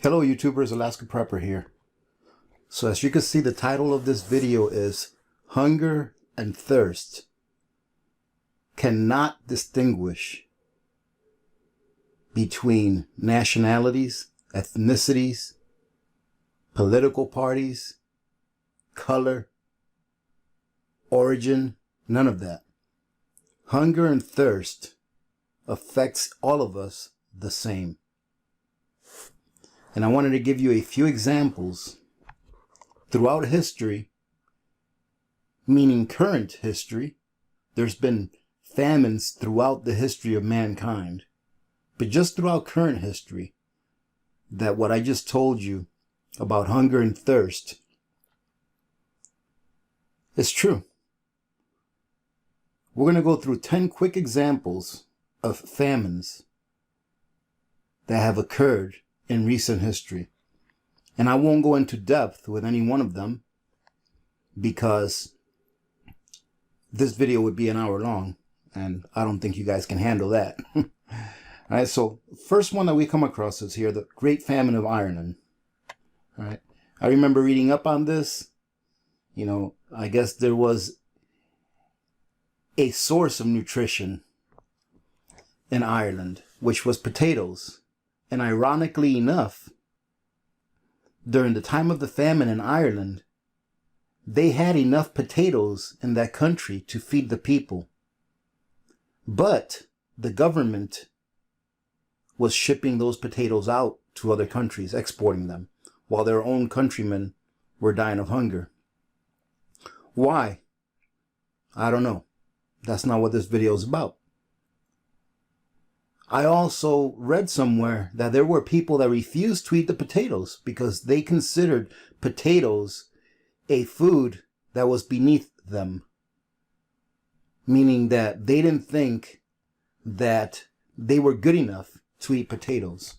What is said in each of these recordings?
Hello YouTubers, Alaska Prepper here. So as you can see, the title of this video is Hunger and Thirst Cannot Distinguish Between Nationalities, Ethnicities, Political Parties, Color, Origin, none of that. Hunger and thirst affects all of us the same. And I wanted to give you a few examples throughout history, meaning current history. There's been famines throughout the history of mankind, but just throughout current history, that what I just told you about hunger and thirst is true. We're going to go through 10 quick examples of famines that have occurred in recent history. And I won't go into depth with any one of them because this video would be an hour long and I don't think you guys can handle that. All right, so first one that we come across is here, the Great Famine of Ireland. All right, I remember reading up on this. You know, I guess there was a source of nutrition in Ireland, which was potatoes. And ironically enough, during the time of the famine in Ireland, they had enough potatoes in that country to feed the people. But the government was shipping those potatoes out to other countries, exporting them, while their own countrymen were dying of hunger. Why? I don't know. That's not what this video is about. I also read somewhere that there were people that refused to eat the potatoes because they considered potatoes a food that was beneath them. Meaning that they didn't think that they were good enough to eat potatoes.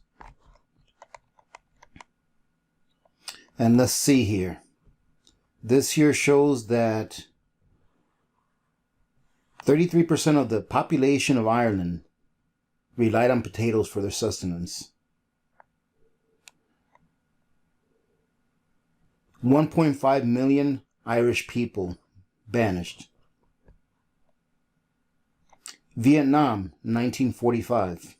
And let's see here. This here shows that 33% of the population of Ireland relied on potatoes for their sustenance. 1.5 million Irish people banished. Vietnam, 1945.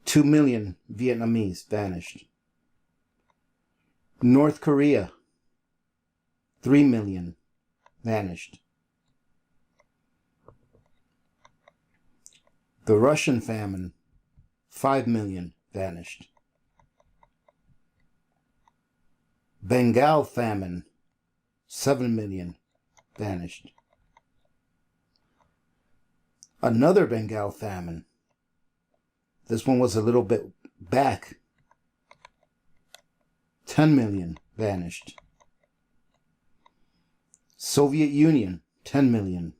2 million Vietnamese vanished. North Korea, 3 million vanished. The Russian famine, 5 million vanished. Bengal famine, 7 million vanished. Another Bengal famine. This one was a little bit back. 10 million vanished. Soviet Union, 10 million.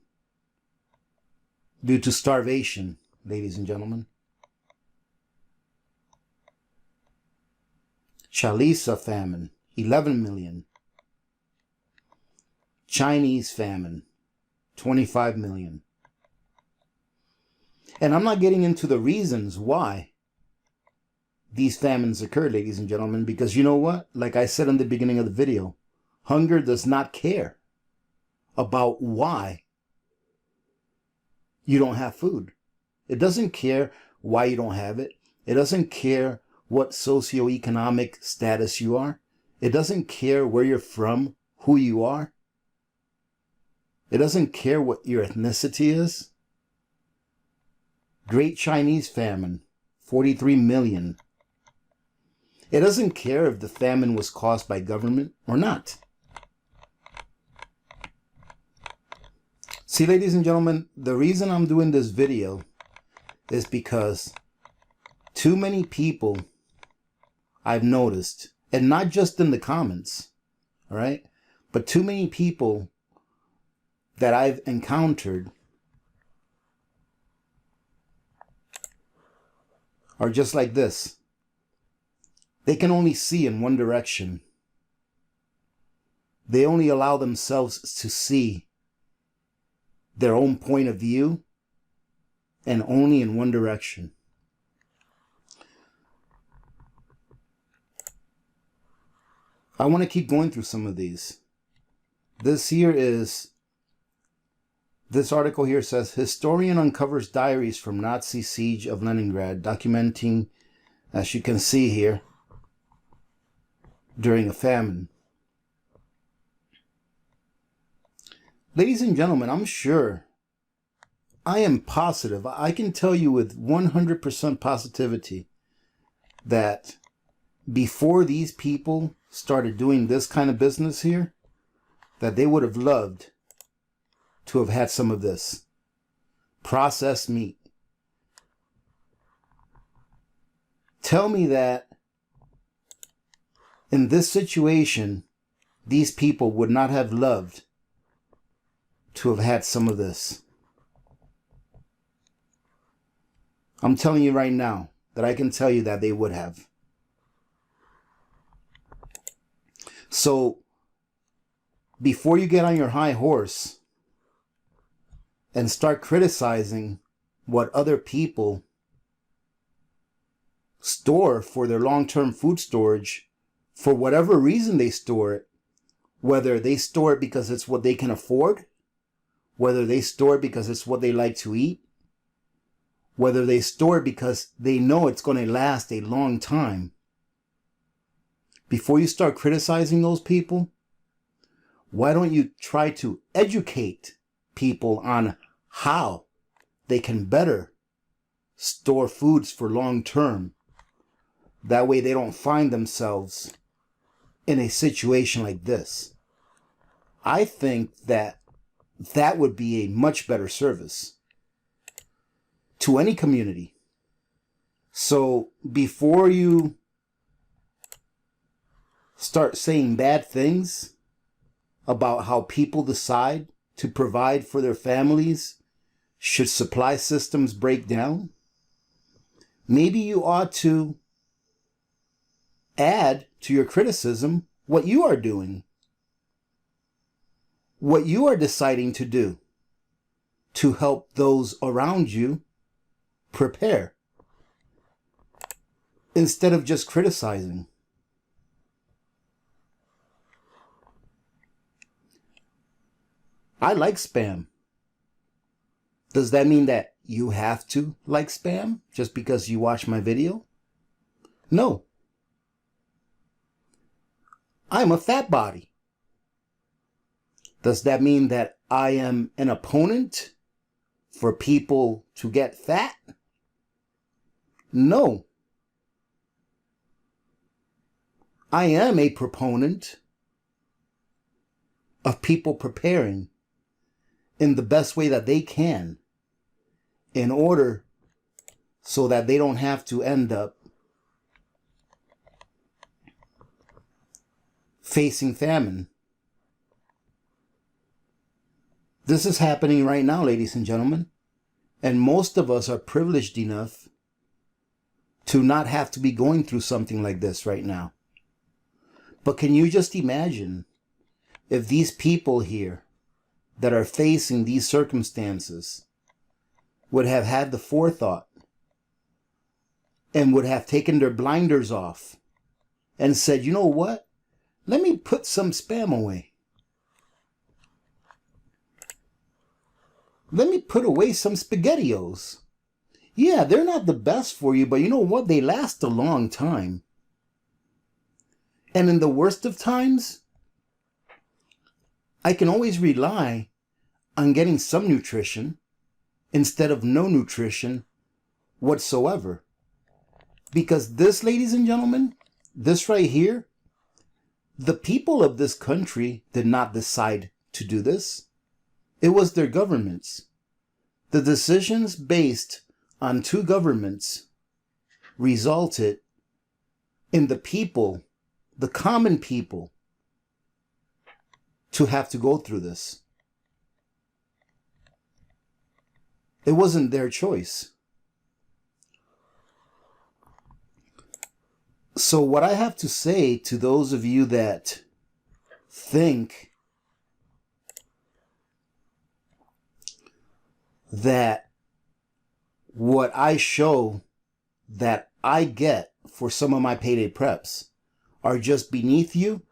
Due to starvation, ladies and gentlemen. Chalisa famine, 11 million. Chinese famine, 25 million. And I'm not getting into the reasons why these famines occur, ladies and gentlemen, because you know what? Like I said in the beginning of the video, hunger does not care about why you don't have food. It doesn't care why you don't have it. It doesn't care what socioeconomic status you are. It doesn't care where you're from, who you are. It doesn't care what your ethnicity is. Great Chinese famine, 43 million. It doesn't care if the famine was caused by government or not. See, ladies and gentlemen, the reason I'm doing this video is because too many people I've noticed, and not just in the comments, all right, but too many people that I've encountered are just like this. They can only see in one direction. They only allow themselves to see their own point of view and only in one direction. I want to keep going through some of these. This article here says, historian uncovers diaries from Nazi siege of Leningrad, documenting, as you can see here, during a famine. Ladies and gentlemen, I'm sure, I am positive, I can tell you with 100% positivity that before these people started doing this kind of business here, that they would have loved to have had some of this processed meat. Tell me that in this situation, these people would not have loved to have had some of this. I'm telling you right now that I can tell you that they would have. So, before you get on your high horse and start criticizing what other people store for their long-term food storage, for whatever reason they store it, whether they store it because it's what they can afford, whether they store it because it's what they like to eat, whether they store it because they know it's going to last a long time. Before you start criticizing those people, why don't you try to educate people on how they can better store foods for long term? That way they don't find themselves in a situation like this. I think that that would be a much better service to any community. So before you start saying bad things about how people decide to provide for their families should supply systems break down, maybe you ought to add to your criticism what you are doing, what you are deciding to do to help those around you prepare, instead of just criticizing. I like Spam. Does that mean that you have to like Spam just because you watch my video? No. I'm a fat body. Does that mean that I am an opponent for people to get fat? No. I am a proponent of people preparing in the best way that they can in order so that they don't have to end up facing famine. This is happening right now, ladies and gentlemen, and most of us are privileged enough to not have to be going through something like this right now. But can you just imagine if these people here that are facing these circumstances would have had the forethought and would have taken their blinders off and said, you know what? Let me put some Spam away. Let me put away some SpaghettiOs. Yeah, they're not the best for you, but you know what? They last a long time. And in the worst of times, I can always rely on getting some nutrition instead of no nutrition whatsoever. Because this, ladies and gentlemen, this right here, the people of this country did not decide to do this. It was their governments. The decisions based on two governments resulted in the people, the common people, to have to go through this. It wasn't their choice. So what I have to say to those of you that think that what I show that I get for some of my payday preps are just beneath you,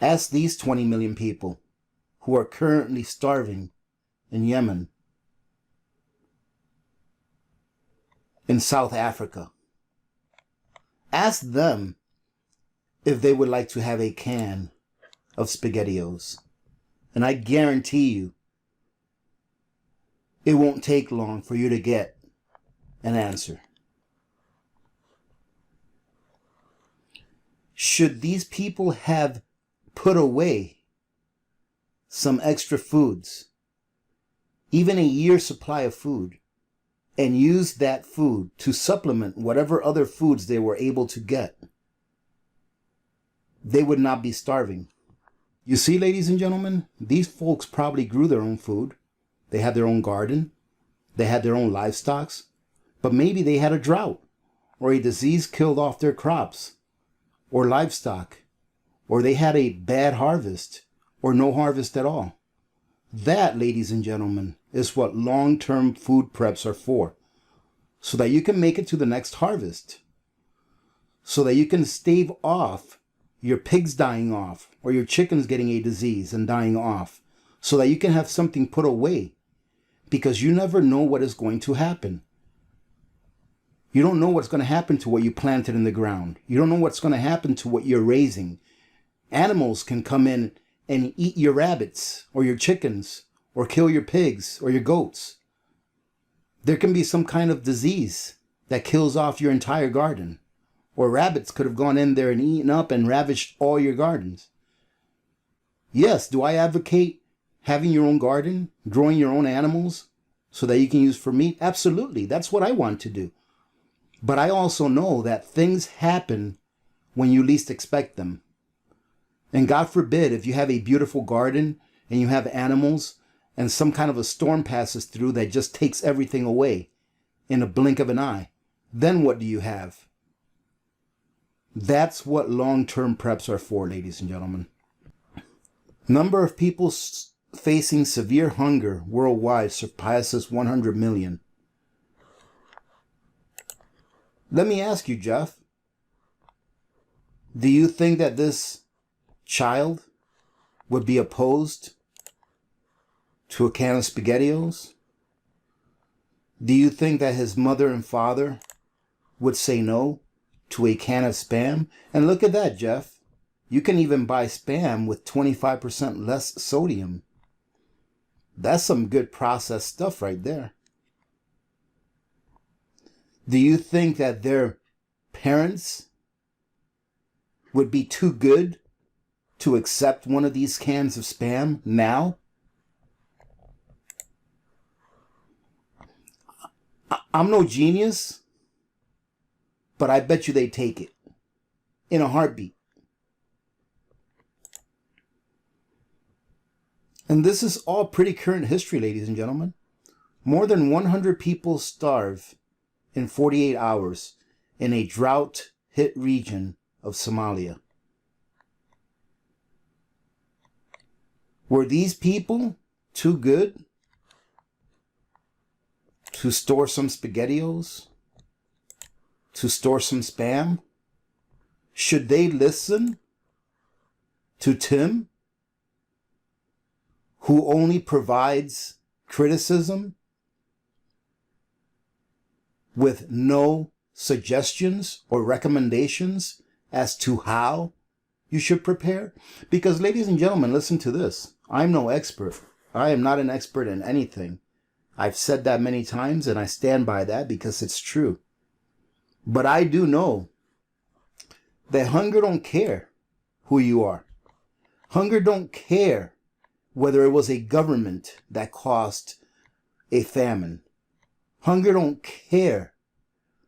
Ask these 20 million people who are currently starving in Yemen, in South Africa. Ask them if they would like to have a can of SpaghettiOs. And I guarantee you, it won't take long for you to get an answer. Should these people have put away some extra foods, even a year's supply of food, and use that food to supplement whatever other foods they were able to get, they would not be starving. You see, ladies and gentlemen, these folks probably grew their own food. They had their own garden. They had their own livestock. But maybe they had a drought, or a disease killed off their crops or livestock, or they had a bad harvest or no harvest at all. That, ladies and gentlemen, is what long-term food preps are for, so that you can make it to the next harvest, so that you can stave off your pigs dying off or your chickens getting a disease and dying off, so that you can have something put away, because you never know what is going to happen. You don't know what's going to happen to what you planted in the ground. You don't know what's going to happen to what you're raising. Animals can come in and eat your rabbits or your chickens or kill your pigs or your goats. There can be some kind of disease that kills off your entire garden. Or rabbits could have gone in there and eaten up and ravaged all your gardens. Yes, do I advocate having your own garden, growing your own animals so that you can use for meat? Absolutely. That's what I want to do. But I also know that things happen when you least expect them. And God forbid, if you have a beautiful garden and you have animals and some kind of a storm passes through that just takes everything away in a blink of an eye, then what do you have? That's what long-term preps are for, ladies and gentlemen. Number of people facing severe hunger worldwide surpasses 100 million. Let me ask you, Jeff, do you think that this child would be opposed to a can of SpaghettiOs? Do you think that his mother and father would say no to a can of Spam? And look at that, Jeff. You can even buy Spam with 25% less sodium. That's some good processed stuff right there. Do you think that their parents would be too good to accept one of these cans of Spam now? I'm no genius, but I bet you they take it in a heartbeat. And this is all pretty current history, ladies and gentlemen. More than 100 people starve in 48 hours in a drought-hit region of Somalia. Were these people too good to store some SpaghettiOs? To store some Spam? Should they listen to Tim, who only provides criticism with no suggestions or recommendations as to how you should prepare? Because, ladies and gentlemen, listen to this. I'm no expert. I am not an expert in anything. I've said that many times, and I stand by that because it's true. But I do know that hunger don't care who you are. Hunger don't care whether it was a government that caused a famine. Hunger don't care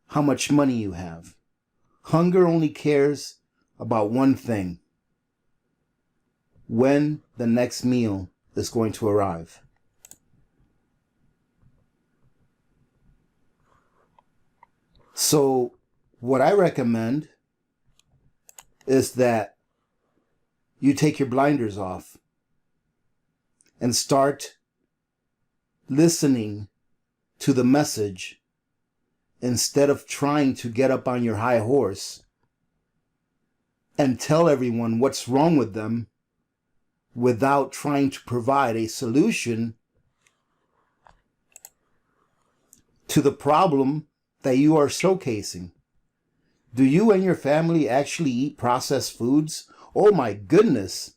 how much money you have. Hunger only cares about one thing: when the next meal is going to arrive. So what I recommend is that you take your blinders off and start listening to the message instead of trying to get up on your high horse and tell everyone what's wrong with them without trying to provide a solution to the problem that you are showcasing. Do you and your family actually eat processed foods? Oh my goodness,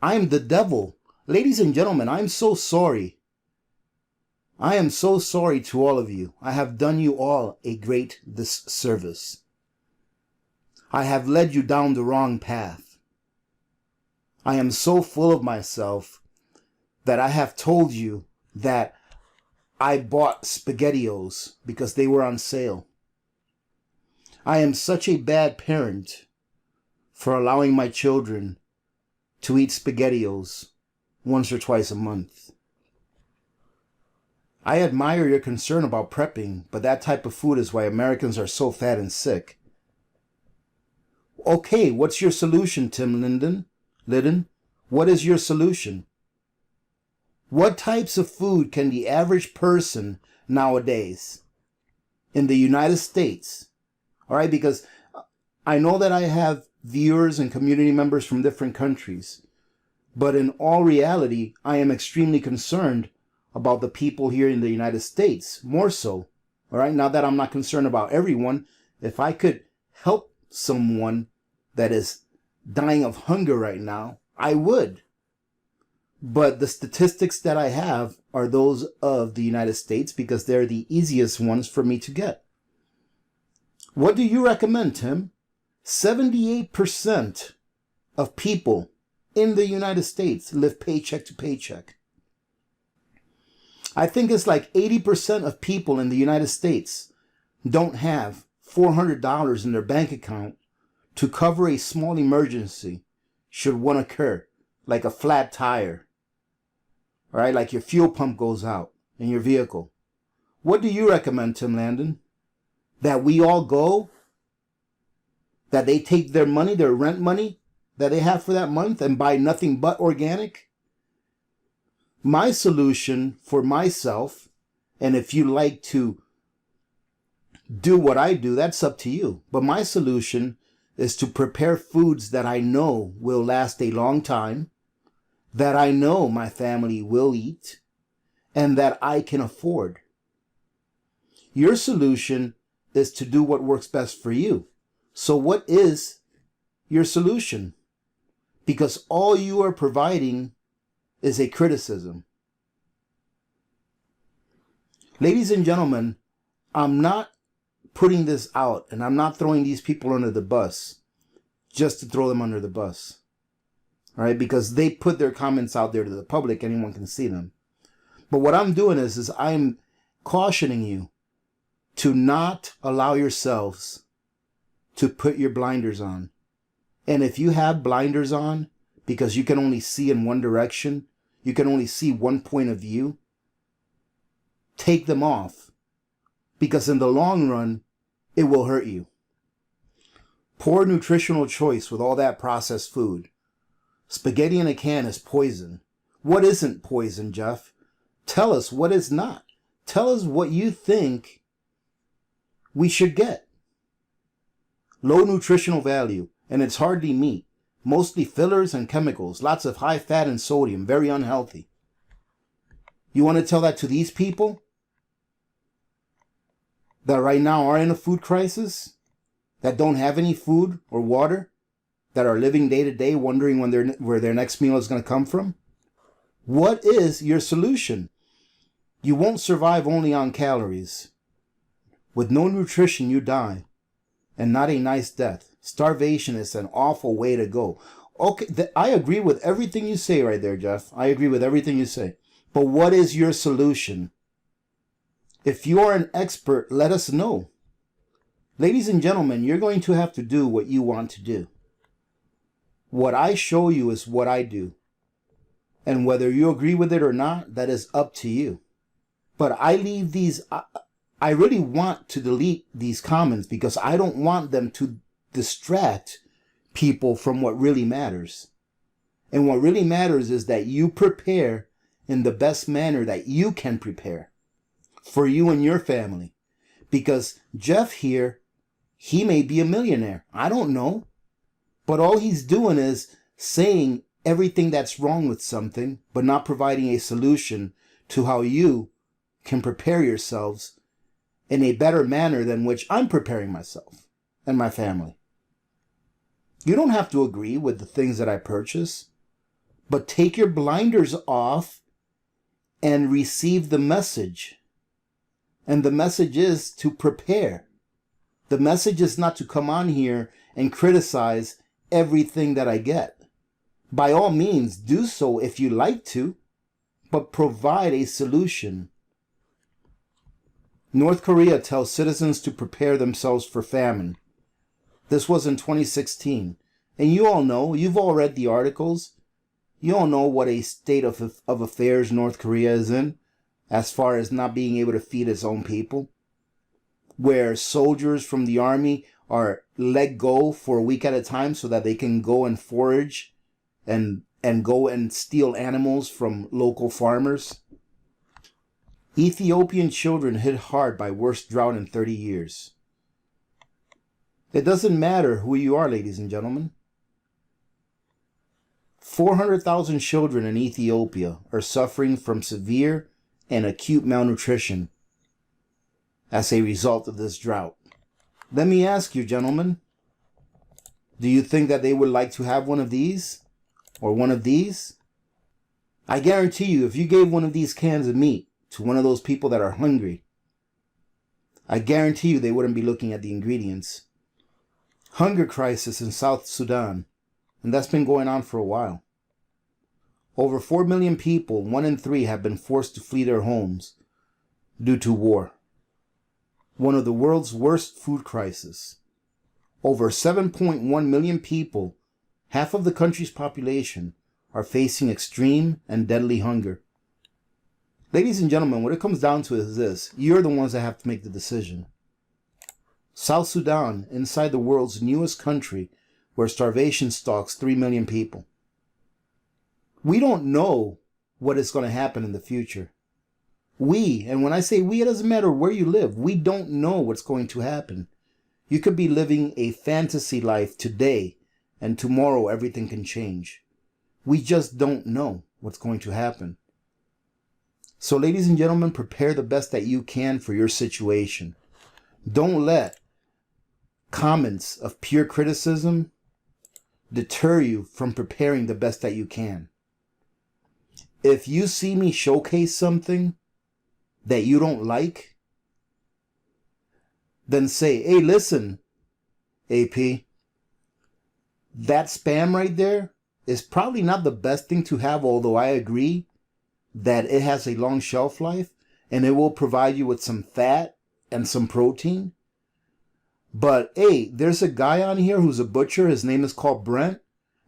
I'm the devil. Ladies and gentlemen, I'm so sorry. I am so sorry to all of you. I have done you all a great disservice. I have led you down the wrong path. I am so full of myself that I have told you that I bought SpaghettiOs because they were on sale. I am such a bad parent for allowing my children to eat SpaghettiOs once or twice a month. I admire your concern about prepping, but that type of food is why Americans are so fat and sick. Okay, what's your solution, Tim Liddon? What is your solution? What types of food can the average person nowadays in the United States, all right, because I know that I have viewers and community members from different countries, but in all reality, I am extremely concerned about the people here in the United States, more so, all right? Now that I'm not concerned about everyone, if I could help someone that is dying of hunger right now, I would. But the statistics that I have are those of the United States because they're the easiest ones for me to get. What do you recommend, Tim? 78% of people in the United States live paycheck to paycheck. I think it's like 80% of people in the United States don't have $400 in their bank account to cover a small emergency should one occur, like a flat tire, all right, like your fuel pump goes out in your vehicle. What do you recommend, Tim Landon? That we all go, that they take their money, their rent money that they have for that month and buy nothing but organic? My solution for myself, and if you like to do what I do, that's up to you. But my solution is to prepare foods that I know will last a long time, that I know my family will eat, and that I can afford. Your solution is to do what works best for you. So what is your solution? Because all you are providing is a criticism. Ladies and gentlemen, I'm not putting this out and I'm not throwing these people under the bus just to throw them under the bus. All right, because they put their comments out there to the public, anyone can see them. But what I'm doing is I'm cautioning you to not allow yourselves to put your blinders on. And if you have blinders on because you can only see in one direction, you can only see one point of view, take them off, because in the long run, it will hurt you. Poor nutritional choice with all that processed food. Spaghetti in a can is poison. What isn't poison, Jeff? Tell us what is not. Tell us what you think we should get. Low nutritional value, and it's hardly meat. Mostly fillers and chemicals, lots of high fat and sodium, very unhealthy. You want to tell that to these people that right now are in a food crisis, that don't have any food or water, that are living day to day wondering where their next meal is going to come from? What is your solution? You won't survive only on calories. With no nutrition, you die. And not a nice death. Starvation is an awful way to go. Okay, I agree with everything you say right there, Jeff. I agree with everything you say. But what is your solution? If you are an expert, let us know. Ladies and gentlemen, you're going to have to do what you want to do. What I show you is what I do. And whether you agree with it or not, that is up to you. But I leave these... I really want to delete these comments because I don't want them to distract people from what really matters. And what really matters is that you prepare in the best manner that you can prepare for you and your family. Because Jeff here, he may be a millionaire. I don't know. But all he's doing is saying everything that's wrong with something, but not providing a solution to how you can prepare yourselves in a better manner than which I'm preparing myself and my family. You don't have to agree with the things that I purchase, but take your blinders off and receive the message. And the message is to prepare. The message is not to come on here and criticize everything that I get. By all means, do so if you like to, but provide a solution. North Korea tells citizens to prepare themselves for famine. This was in 2016. And you all know, you've all read the articles. You all know what a state of affairs North Korea is in, as far as not being able to feed its own people. Where soldiers from the army are let go for a week at a time so that they can go and forage and go and steal animals from local farmers. Ethiopian children hit hard by worst drought in 30 years. It doesn't matter who you are, ladies and gentlemen. 400,000 children in Ethiopia are suffering from severe and acute malnutrition as a result of this drought. Let me ask you, gentlemen, do you think that they would like to have one of these or one of these? I guarantee you, if you gave one of these cans of meat to one of those people that are hungry, I guarantee you they wouldn't be looking at the ingredients. Hunger crisis in South Sudan, and that's been going on for a while. Over 4 million people, 1 in 3, have been forced to flee their homes due to war. One of the world's worst food crises. Over 7.1 million people, half of the country's population, are facing extreme and deadly hunger. Ladies and gentlemen, what it comes down to is this. You're the ones that have to make the decision. South Sudan, inside the world's newest country, where starvation stalks 3 million people. We don't know what is going to happen in the future. We, and when I say we, it doesn't matter where you live. We don't know what's going to happen. You could be living a fantasy life today, and tomorrow everything can change. We just don't know what's going to happen. So, ladies and gentlemen, prepare the best that you can for your situation. Don't let comments of pure criticism deter you from preparing the best that you can. If you see me showcase something that you don't like, then say, hey, listen, AP, that spam right there is probably not the best thing to have, although I agree that it has a long shelf life and it will provide you with some fat and some protein. But hey, there's a guy on here who's a butcher. His name is called Brent.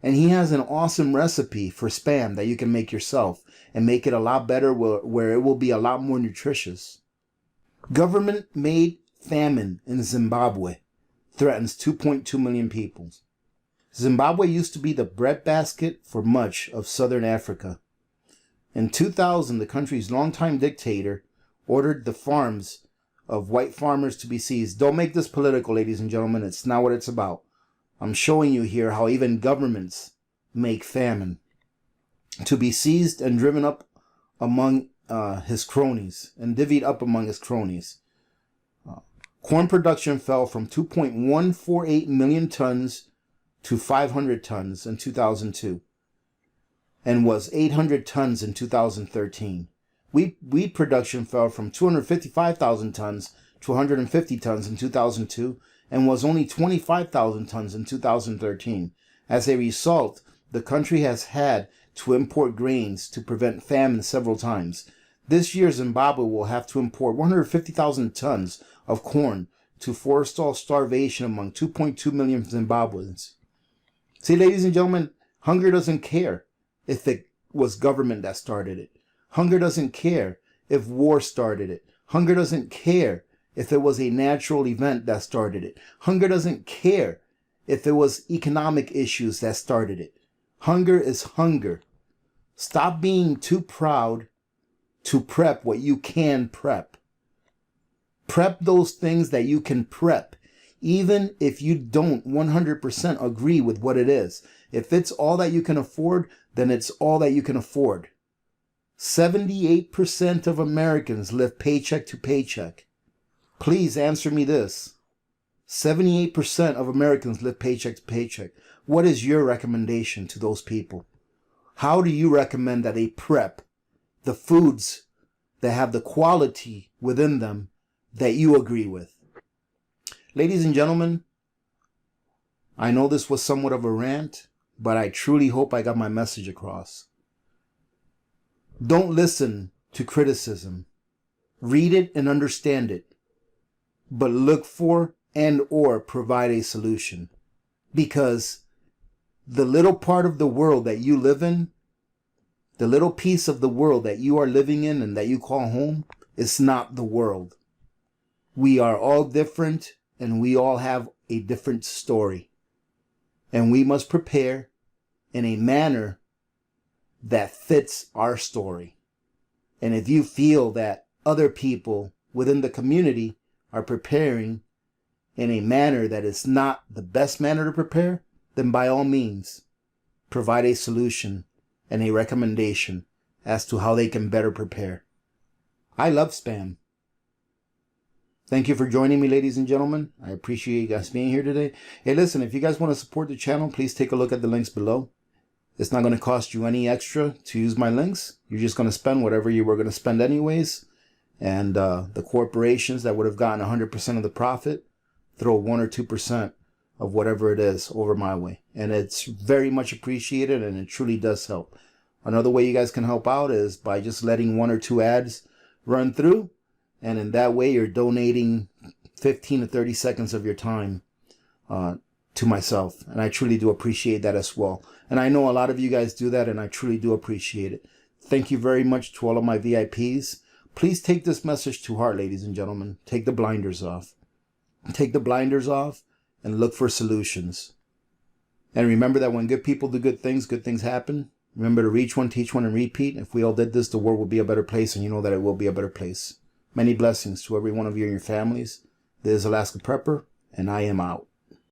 And he has an awesome recipe for spam that you can make yourself and make it a lot better where it will be a lot more nutritious. Government-made famine in Zimbabwe threatens 2.2 million people. Zimbabwe used to be the breadbasket for much of southern Africa. In 2000, the country's longtime dictator ordered the farms of white farmers to be seized. Don't make this political, ladies and gentlemen. It's not what it's about. I'm showing you here how even governments make famine. To be seized and driven up among his cronies, and divvied up among his cronies. Corn production fell from 2.148 million tons to 500 tons in 2002, and was 800 tons in 2013. Wheat production fell from 255,000 tons to 150 tons in 2002, and was only 25,000 tons in 2013. As a result, the country has had to import grains to prevent famine several times. This year, Zimbabwe will have to import 150,000 tons of corn to forestall starvation among 2.2 million Zimbabweans. See, ladies and gentlemen, hunger doesn't care if it was government that started it. Hunger doesn't care if war started it. Hunger doesn't care if it was a natural event that started it. Hunger doesn't care if it was economic issues that started it. Hunger is hunger. Stop being too proud to prep what you can prep. Prep those things that you can prep. even if you don't 100% agree with what it is. If it's all that you can afford, then it's all that you can afford. 78% of Americans live paycheck to paycheck. Please answer me this. 78% of Americans live paycheck to paycheck. What is your recommendation to those people? How do you recommend that they prep the foods that have the quality within them that you agree with? Ladies and gentlemen, I know this was somewhat of a rant, but I truly hope I got my message across. Don't listen to criticism. Read it and understand it, but look for and or provide a solution. Because the little part of the world that you live in, the little piece of the world that you are living in and that you call home, is not the world. We are all different and we all have a different story. And we must prepare in a manner that fits our story. And if you feel that other people within the community are preparing in a manner that is not the best manner to prepare, then by all means, provide a solution and a recommendation as to how they can better prepare. I love Spam. Thank you for joining me, ladies and gentlemen. I appreciate you guys being here today. Hey, listen, if you guys want to support the channel, please take a look at the links below. It's not going to cost you any extra to use my links. You're just going to spend whatever you were going to spend anyways. And the corporations that would have gotten 100% of the profit throw 1 or 2% of whatever it is over my way. And it's very much appreciated, and it truly does help. Another way you guys can help out is by just letting 1 or 2 ads run through. And in that way, you're donating 15 to 30 seconds of your time to myself. And I truly do appreciate that as well. And I know a lot of you guys do that, and I truly do appreciate it. Thank you very much to all of my VIPs. Please take this message to heart, ladies and gentlemen. Take the blinders off. Take the blinders off and look for solutions. And remember that when good people do good things happen. Remember to reach one, teach one, and repeat. If we all did this, the world would be a better place, and you know that it will be a better place. Many blessings to every one of you and your families. This is Alaska Prepper, and I am out.